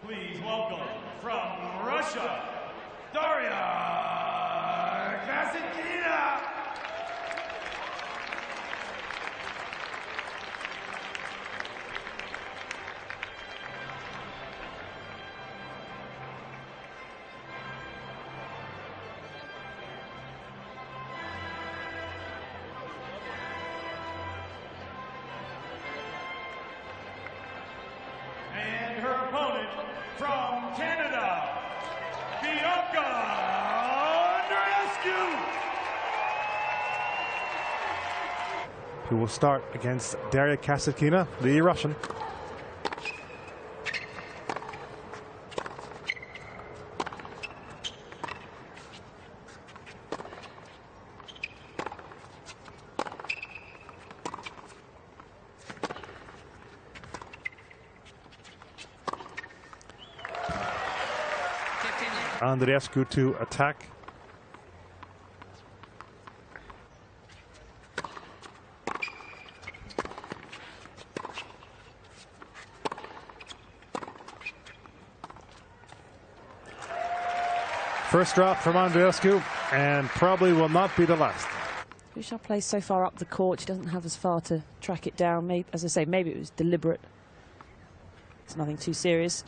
Please welcome from Russia, Daria Kasatkina. And her opponent from Canada, Bianca Andreescu. Who will start against Daria Kasatkina, the Russian. Andreescu to attack. First drop from Andreescu, and probably will not be the last. Bouchard plays so far up the court, she doesn't have as far to track it down. Maybe, as I say, maybe it was deliberate. It's nothing too serious.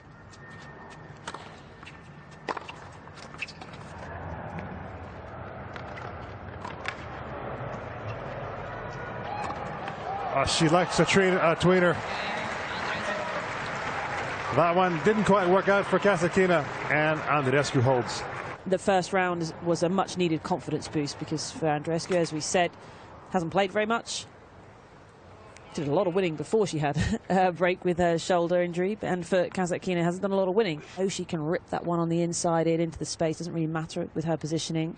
She likes a tweener. That one didn't quite work out for Kasatkina, and Andreescu holds. The first round was a much-needed confidence boost because for Andreescu, as we said, hasn't played very much. Did a lot of winning before she had a break with her shoulder injury, and for Kasatkina, hasn't done a lot of winning. Oh, she can rip that one on the inside in into the space. Doesn't really matter with her positioning.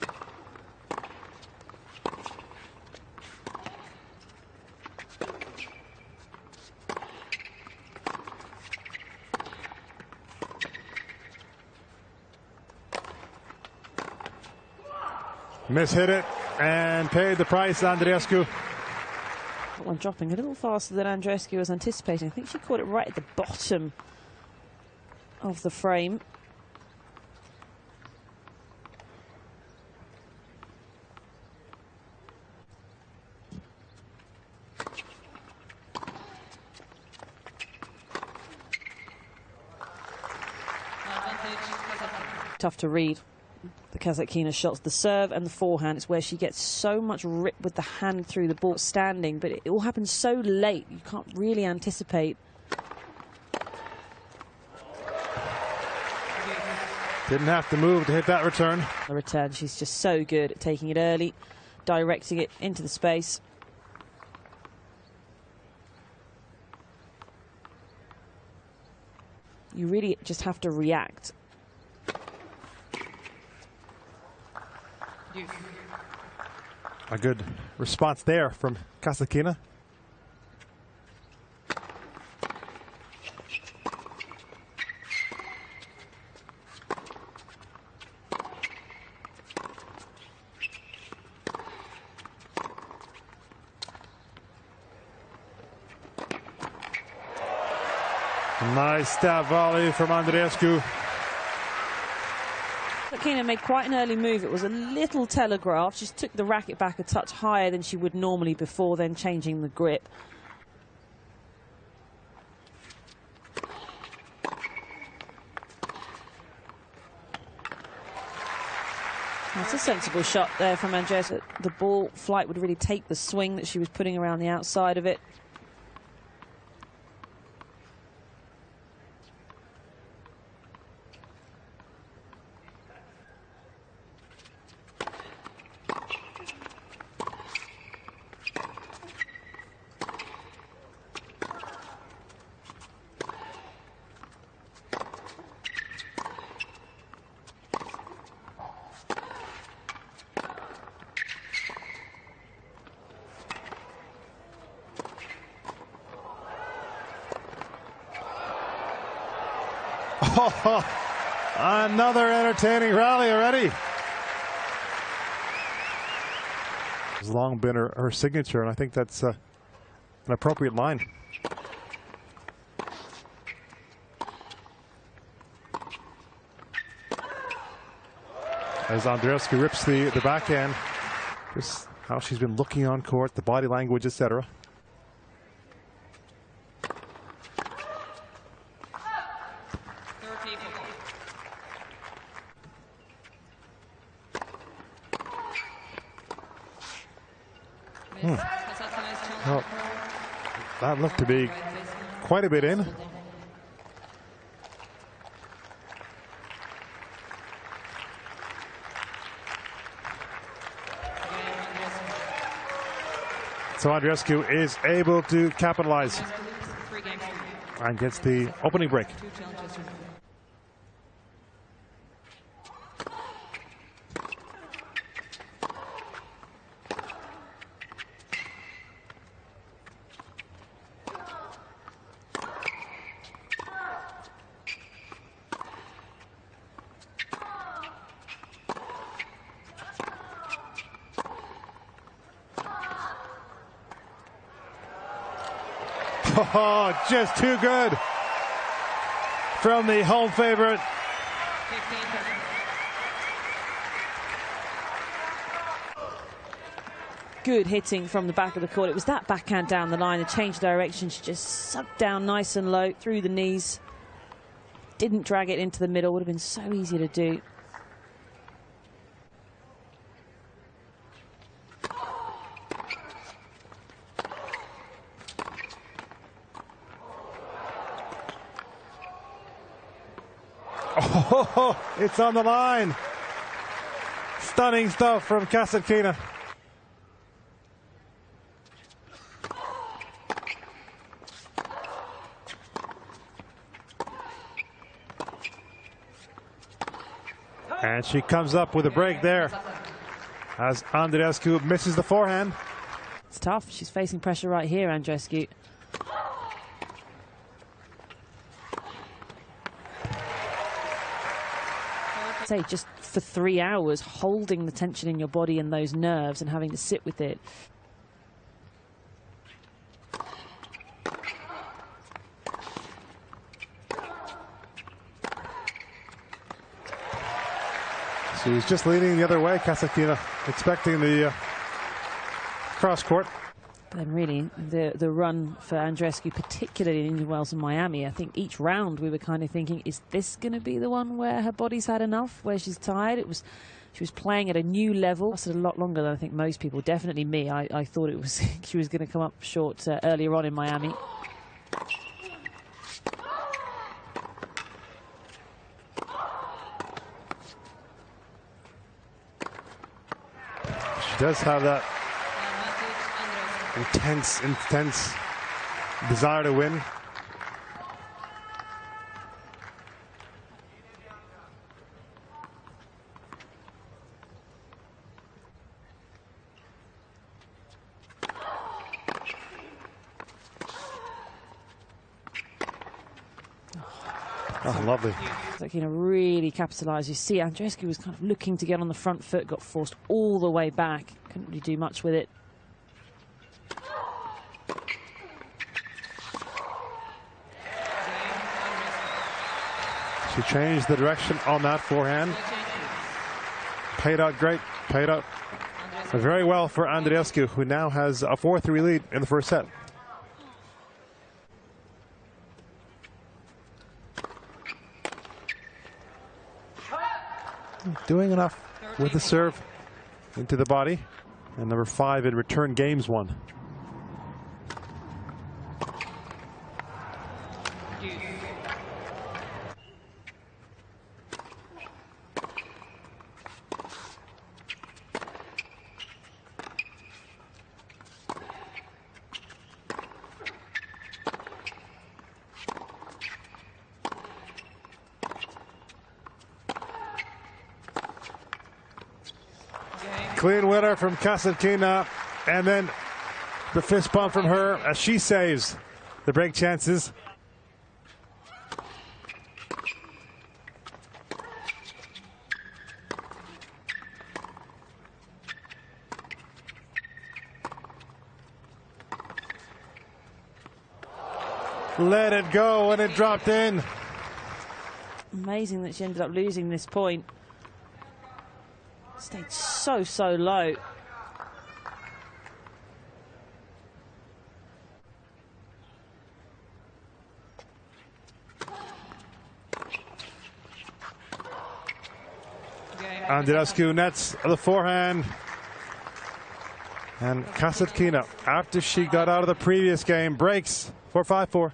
Mishit it and paid the price, Andreescu. That one dropping a little faster than Andreescu was anticipating. I think she caught it right at the bottom of the frame. Tough to read. The Kasatkina shots, the serve and the forehand. It's where she gets so much rip with the hand through the ball standing, but it all happens so late, you can't really anticipate. Didn't have to move to hit that return. The return, she's just so good at taking it early, directing it into the space. You really just have to react. A good response there from Kasatkina. Nice stab volley from Andreescu. Kasatkina made quite an early move. It was a little telegraphed. She just took the racket back a touch higher than she would normally before then changing the grip. That's a sensible shot there from Andreescu. The ball flight would really take the swing that she was putting around the outside of it. Oh, another entertaining rally already. It's long been her signature, and I think that's an appropriate line. as Andreescu rips the backhand. Just how she's been looking on court, the body language, etc. Well, that looked to be quite a bit in. So Andreescu is able to capitalize and gets the opening break. Oh, just too good from the home favorite. Good hitting from the back of the court. It was that backhand down the line, the change of direction. She just sucked down nice and low through the knees. Didn't drag it into the middle. Would have been so easy to do. Oh, it's on the line. Stunning stuff from Kasatkina. And she comes up with a break there as Andreescu misses the forehand. It's tough. She's facing pressure right here, Andreescu. Say just for 3 hours holding the tension in your body and those nerves and having to sit with it. She's just leaning the other way, Kasatkina, expecting the cross court. Then really, the run for Andreescu, particularly in Indian Wells and Miami, I think each round we were kind of thinking, is this going to be the one where her body's had enough, where she's tired? She was playing at a new level. It lasted a lot longer than I think most people, definitely me. I thought it was she was going to come up short earlier on in Miami. She does have that intense desire to win. Oh, lovely. Kasatkina really capitalised. You see, Andreescu was kind of looking to get on the front foot, got forced all the way back. Couldn't really do much with it. She changed the direction on that forehand. Played out great. Played out very well for Andreescu, who now has a 4-3 lead in the first set. Doing enough with the serve into the body. And number 5 in return games won. Clean winner from Kasatkina, and then the fist bump from her as she saves the break chances. Let it go, and it dropped in. Amazing that she ended up losing this point. Stayed so low. Andreescu nets the forehand. And Kasatkina, after she got out of the previous game, breaks for 5-4.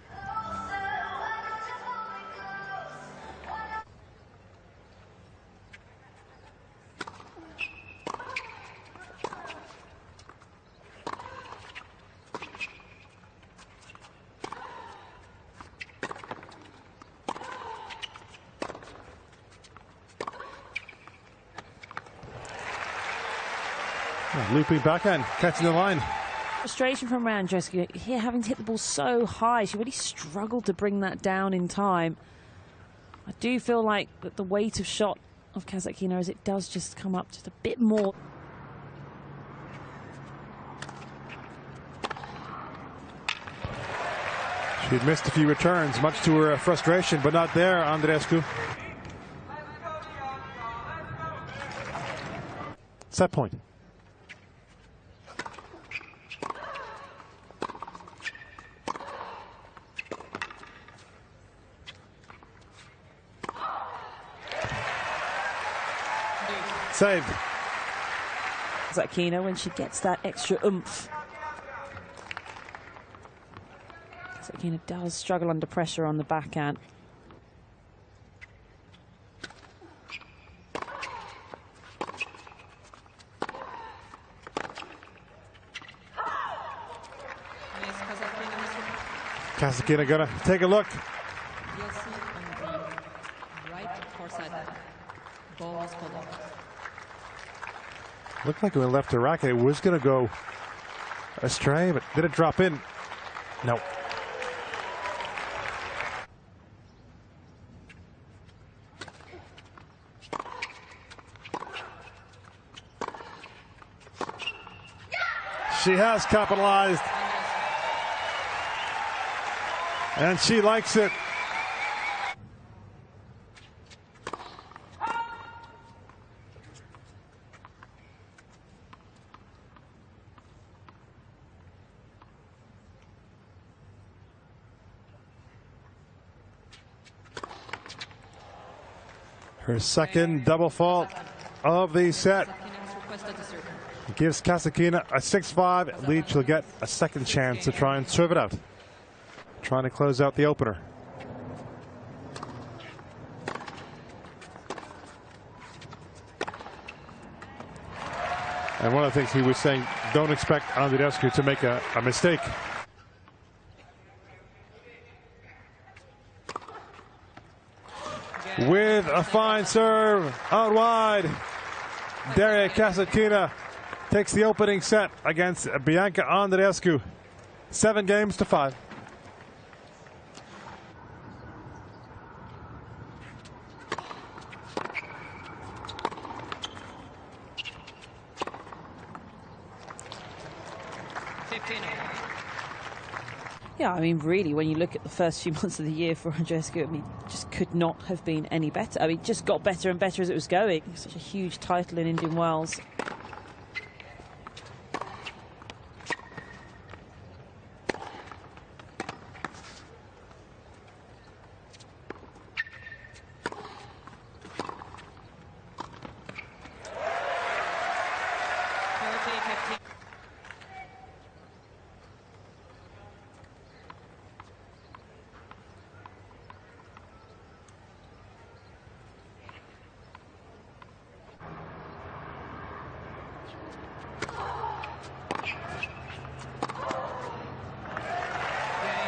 Looping backhand, catching the line. Frustration from Andreescu here, having to hit the ball so high. She really struggled to bring that down in time. I do feel like that the weight of shot of Kasatkina, as it does just come up just a bit more. She'd missed a few returns, much to her frustration, but not there, Andreescu. Set point. Saved. Kasatkina, when she gets that extra oomph. Kasatkina does struggle under pressure on the backhand. Kasatkina gonna take a look. Looked like when it left the racket, it was going to go astray, but did it drop in? No. She has capitalized. And she likes it. Her second double fault of the set. Gives Kasatkina a 6-5 lead. She'll get a second chance to try and serve it out. Trying to close out the opener. And one of the things he was saying, don't expect Andreescu to make a mistake. With a fine serve out wide, Daria Kasatkina takes the opening set against Bianca Andreescu. 7-5. Yeah, I mean, really, when you look at the first few months of the year for Andreescu, I mean, just could not have been any better. I mean, just got better and better as it was going. Such a huge title in Indian Wells.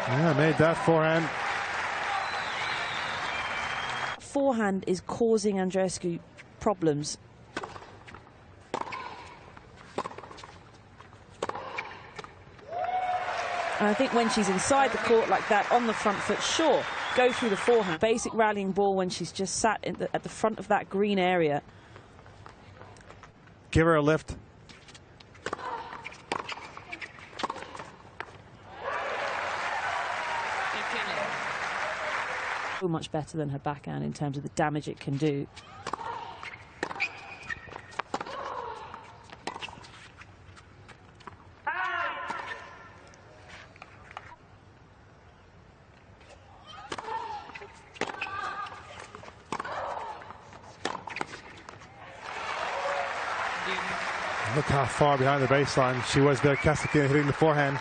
Yeah, made that forehand. Forehand is causing Andreescu problems. And I think when she's inside the court like that, on the front foot, sure, go through the forehand. Basic rallying ball when she's just sat at the front of that green area. Give her a lift. So much better than her backhand in terms of the damage it can do. look how far behind the baseline she was there. Kasatkina hitting the forehand.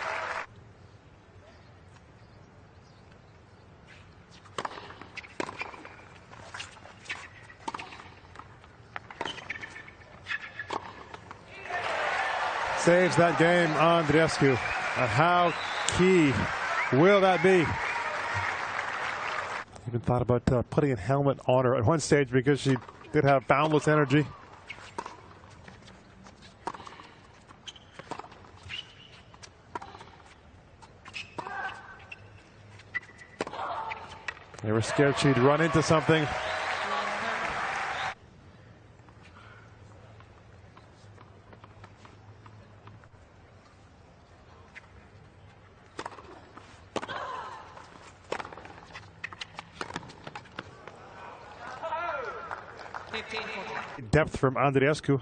Saves that game, Andreescu. And how key will that be? Even thought about putting a helmet on her at one stage because she did have boundless energy. They were scared she'd run into something. Depth from Andreescu.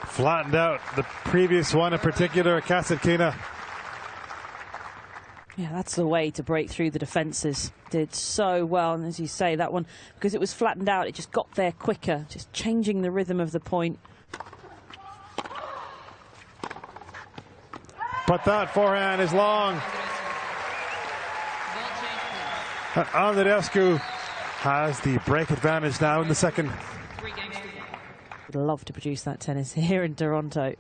Flattened out the previous one, in particular, Kasatkina. Yeah, that's the way to break through the defences. Did so well, and as you say, that one, because it was flattened out, it just got there quicker, just changing the rhythm of the point. But that forehand is long. Andreescu has the break advantage now in the second. Would love to produce that tennis here in Toronto.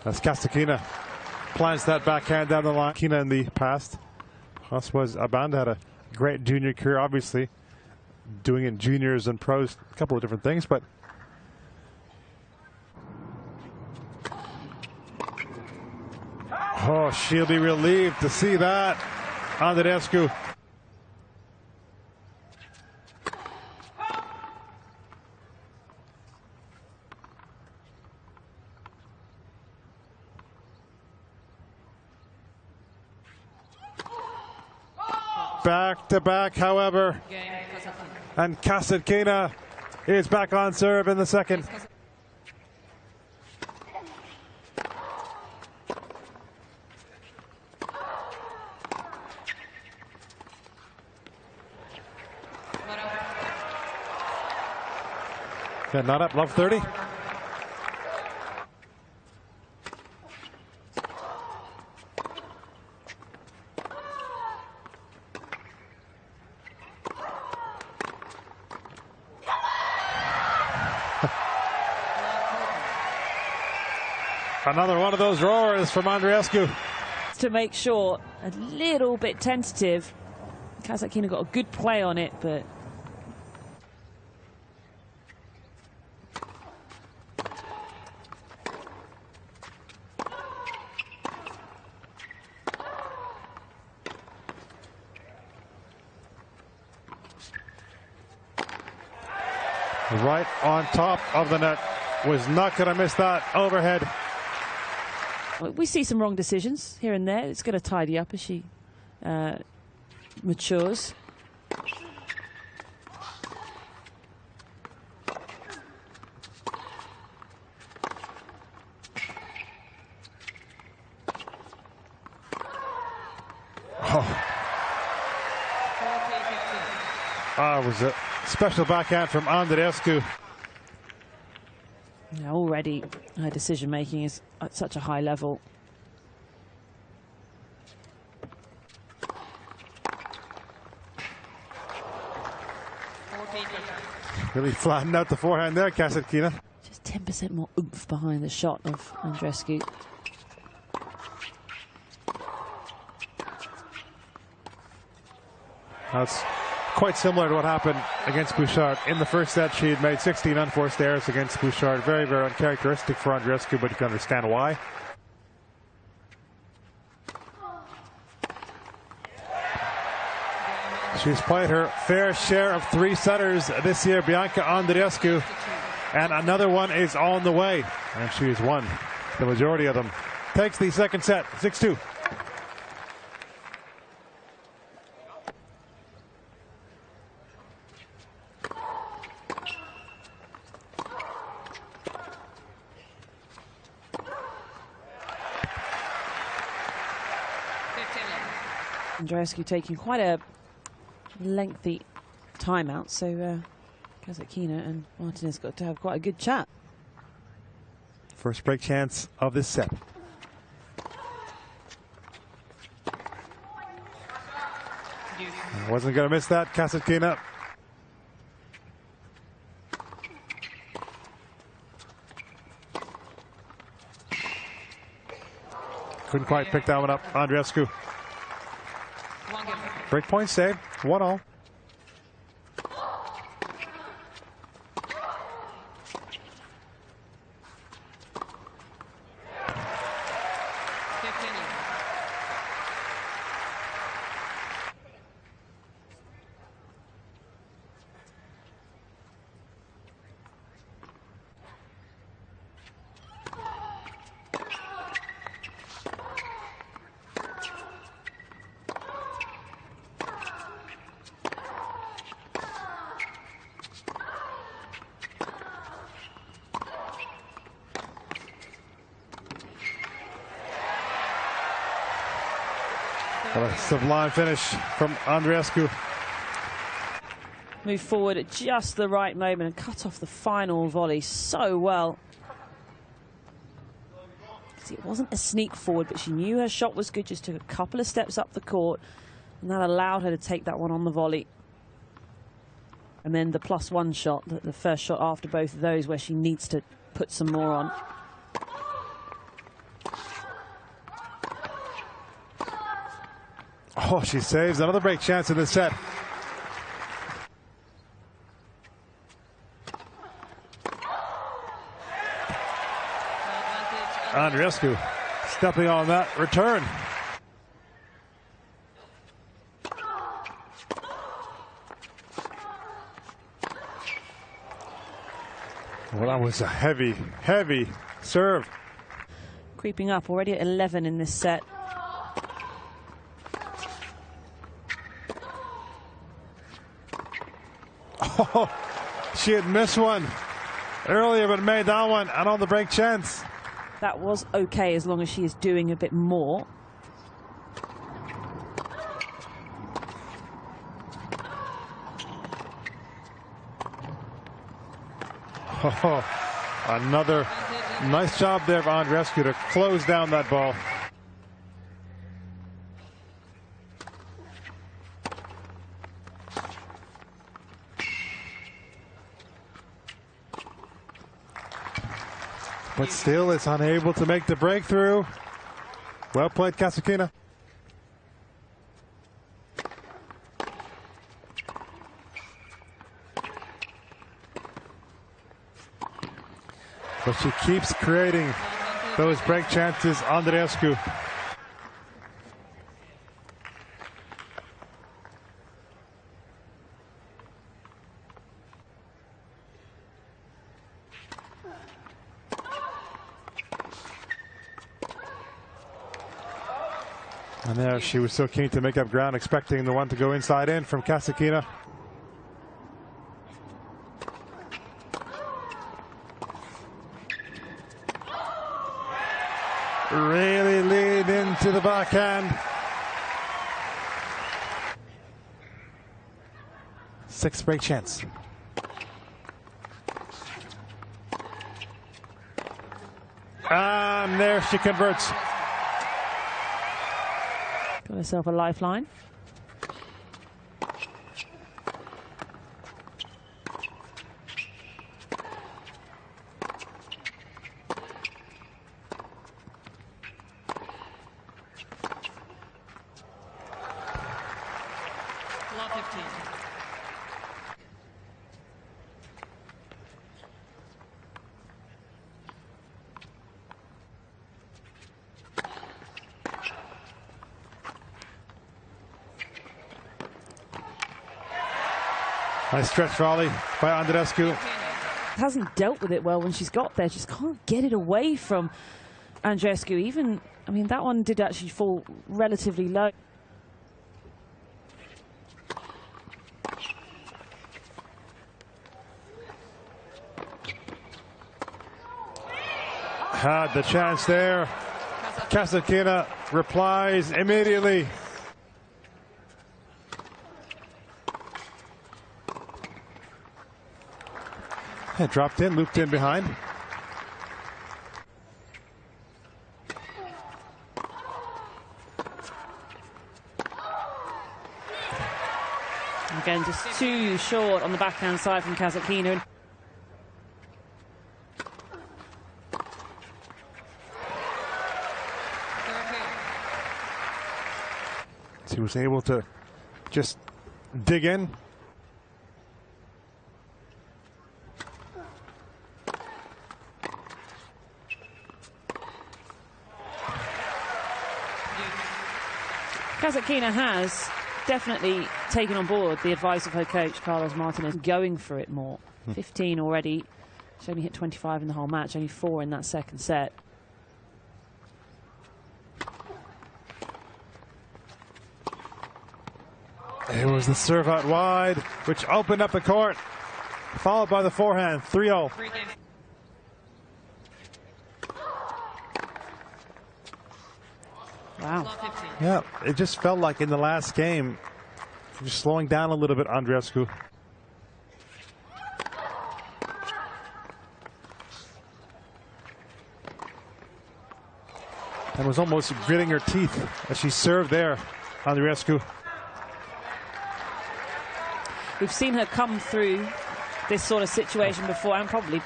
As Kasatkina plants that backhand down the line. Kina in the past. This was Abanda, had a great junior career, obviously doing it in juniors and pros, a couple of different things, but oh, she'll be relieved to see that. Andreescu. Back to back, however, and Kasatkina is back on serve in the second. Yeah, not up, love 30. Another one of those roars from Andreescu. To make sure, a little bit tentative. Kasatkina got a good play on it, but right on top of the net. Was not going to miss that overhead. we see some wrong decisions here and there. It's going to tidy up as she matures. It was a special backhand from Andreescu. Yeah, already her decision making is at such a high level. Really flattened out the forehand there, Kasatkina. Just 10% more oomph behind the shot of Andreescu. That's quite similar to what happened against Bouchard. In the first set, she had made 16 unforced errors against Bouchard. Very, very uncharacteristic for Andreescu, but you can understand why. She's played her fair share of three-setters this year, Bianca Andreescu, and another one is on the way, and she's won the majority of them. Takes the second set, 6-2. Andreescu taking quite a lengthy timeout, so Kasatkina and Martinez got to have quite a good chat. First break chance of this set. Wasn't going to miss that, Kasatkina. Couldn't quite pick that one up, Andreescu. Break point saved, 1-all. What a sublime finish from Andreescu. Moved forward at just the right moment and cut off the final volley so well. See, it wasn't a sneak forward, but she knew her shot was good, just took a couple of steps up the court, and that allowed her to take that one on the volley. And then the +1 shot, the first shot after both of those, where she needs to put some more on. Oh, she saves another break chance in this set. Andreescu stepping on that return. Well, that was a heavy, heavy serve. Creeping up, already at 11 in this set. Oh, she had missed one earlier, but made that one, and on the break chance. That was okay as long as she is doing a bit more. Oh, another nice job there for Andreescu to close down that ball. But still is unable to make the breakthrough. Well played, Kasatkina. But she keeps creating those break chances, Andreescu. And there she was so keen to make up ground, expecting the one to go inside in from Kasatkina. Really lead into the backhand. 6th break chance. And there she converts. Got herself a lifeline. Nice stretch volley by Andreescu. Hasn't dealt with it well when she's got there. Just can't get it away from Andreescu. Even, I mean, that one did actually fall relatively low. Had the chance there. Kasatkina replies immediately. Dropped in, looped in behind. Again, just too short on the backhand side from Kasatkina. He was able to just dig in. Kasatkina has definitely taken on board the advice of her coach, Carlos Martinez, going for it more. 15 already. She's only hit 25 in the whole match, only 4 in that second set. It was the serve out wide, which opened up the court, followed by the forehand, 3-0. Wow. Yeah, it just felt like in the last game, just slowing down a little bit, Andreescu. And was almost gritting her teeth as she served there, Andreescu. We've seen her come through this sort of situation before and probably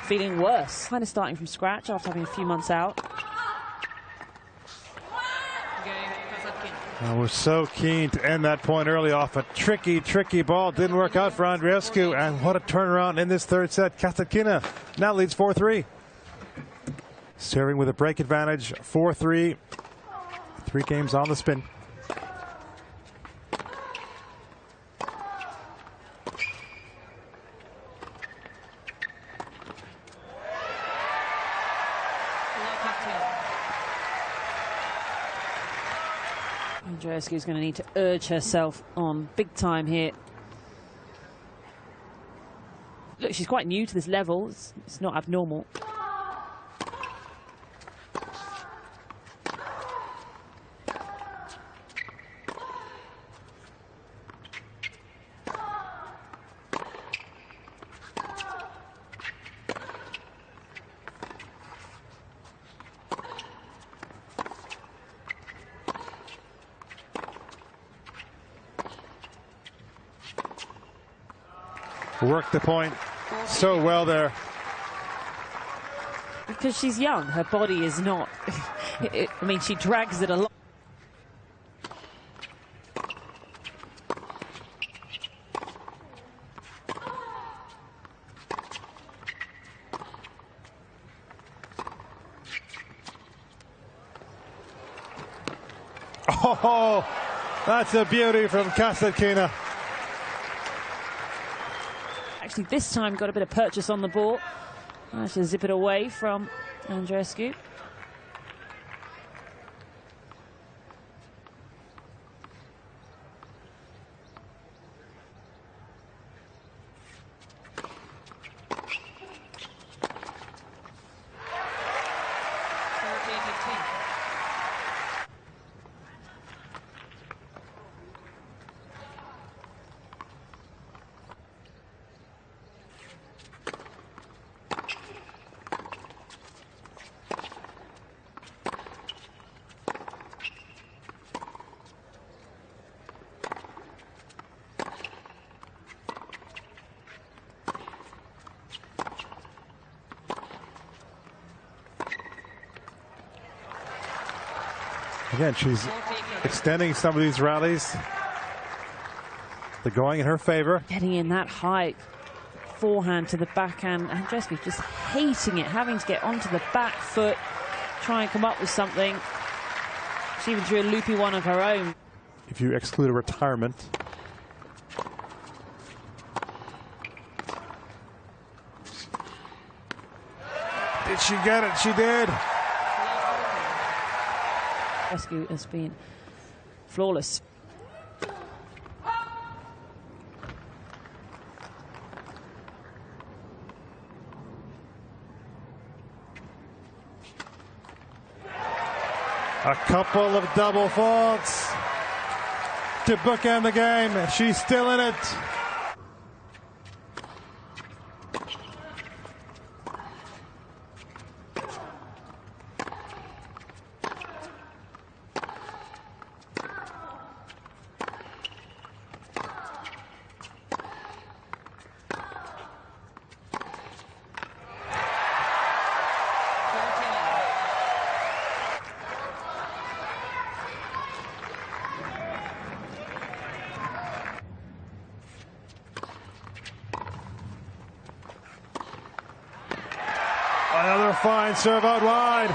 feeling worse. Kind of starting from scratch after having a few months out. I was so keen to end that point early off a tricky ball. Didn't work out for Andreescu, and what a turnaround in this third set. Kasatkina now leads 4-3. Serving with a break advantage, 4-3. 3 games on the spin. Andreescu is going to need to urge herself on big time here. Look, she's quite new to this level. It's not abnormal. Worked the point so well there. Because she's young, her body is not. I mean, she drags it a lot. Oh, that's a beauty from Kasatkina. Actually, this time got a bit of purchase on the ball. Managed to zip it away from Andreescu. Again, she's extending some of these rallies. They're going in her favor. Getting in that high forehand to the backhand. Andreescu just hating it, having to get onto the back foot, try and come up with something. She even drew a loopy one of her own. If you exclude a retirement. Did she get it? She did. Andreescu has been flawless. A couple of double faults to bookend the game. She's still in it. Another fine serve out wide.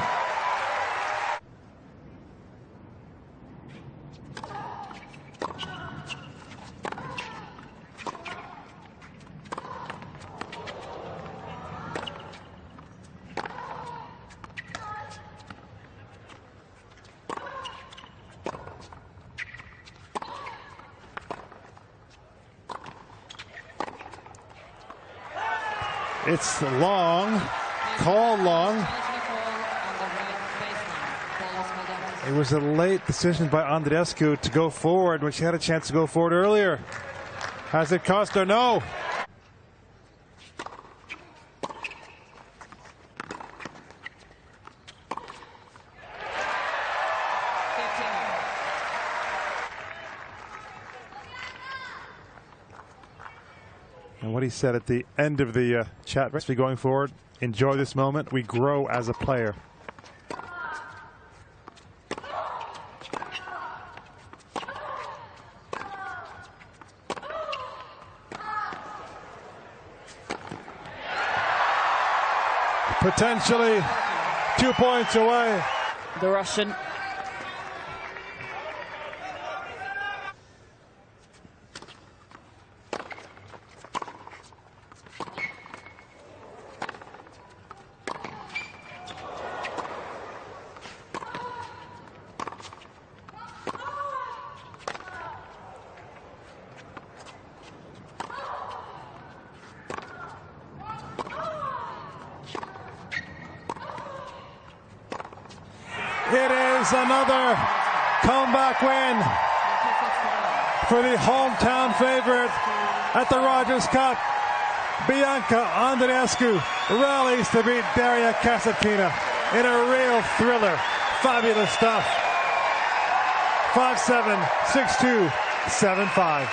It's long. Call long. It was a late decision by Andreescu to go forward when she had a chance to go forward earlier. Has it cost her? No. And what he said at the end of the chat, going forward, enjoy this moment. We grow as a player. Potentially 2 points away. The Russian. It is another comeback win for the hometown favorite at the Rogers Cup. Bianca Andreescu rallies to beat Daria Kasatkina in a real thriller. Fabulous stuff. 5-7, 6-2, 7-5.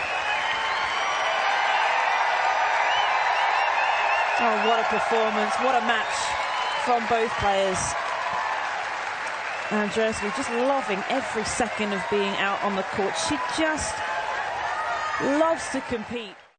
Oh, what a performance. What a match from both players. Andreescu just loving every second of being out on the court. She just loves to compete.